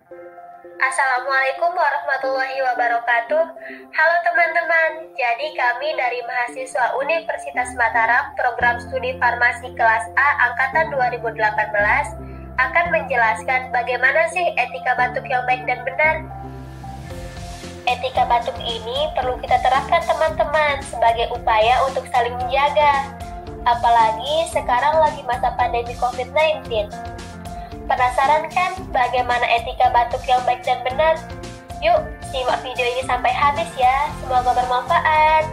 Assalamualaikum warahmatullahi wabarakatuh. Halo teman-teman, jadi kami dari mahasiswa Universitas Mataram program studi farmasi kelas A angkatan 2018 akan menjelaskan bagaimana sih etika batuk yang baik dan benar. Etika batuk ini perlu kita terapkan teman-teman sebagai upaya untuk saling menjaga. Apalagi sekarang lagi masa pandemi COVID-19. Penasaran kan bagaimana etika batuk yang baik dan benar? Yuk, simak video ini sampai habis ya. Semoga bermanfaat.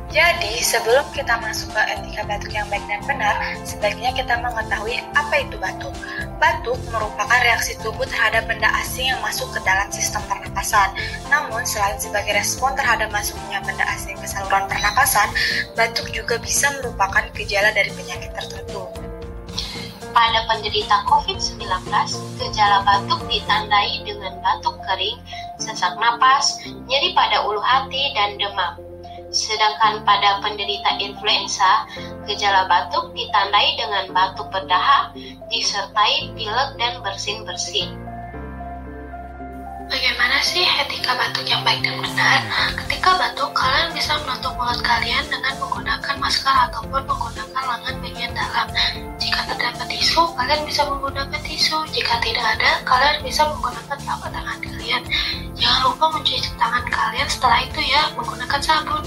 Jadi, sebelum kita masuk ke etika batuk yang baik dan benar, sebaiknya kita mengetahui apa itu batuk. Batuk merupakan reaksi tubuh terhadap benda asing yang masuk ke dalam sistem pernapasan. Namun, selain sebagai respon terhadap masuknya benda asing ke saluran pernapasan, batuk juga bisa merupakan gejala dari penyakit tertentu. Pada penderita COVID-19, gejala batuk ditandai dengan batuk kering, sesak napas, nyeri pada ulu hati, dan demam. Sedangkan pada penderita influenza, gejala batuk ditandai dengan batuk berdahak, disertai pilek dan bersin-bersin. Bagaimana sih etika batuk yang baik dan benar? Ketika batuk, kalian bisa menutup mulut kalian dengan menggunakan masker ataupun menggunakan lengan bagian dalam. Jika terdapat tisu, kalian bisa menggunakan tisu. Jika tidak ada, kalian bisa menggunakan telapak tangan kalian. Jangan lupa mencuci tangan kalian setelah itu ya, menggunakan sabun.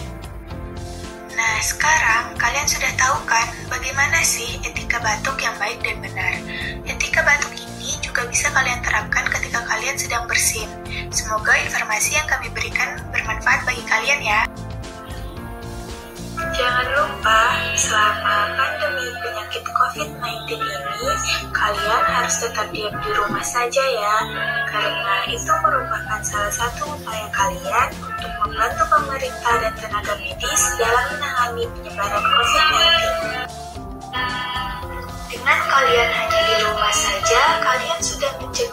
Nah, sekarang kalian sudah tahu kan bagaimana sih etika batuk yang baik dan benar. Etika batuk ini juga bisa kalian terapkan ketika kalian sedang bersin. Semoga informasi yang kami berikan bermanfaat bagi kalian ya. Jangan lupa, selama pandemi penyakit COVID-19 ini, kalian harus tetap diam di rumah saja ya, karena itu merupakan salah satu upaya kalian untuk membantu pemerintah dan tenaga medis dalam menangani penyebaran COVID-19. Dengan kalian hanya di rumah saja, kalian sudah mencegah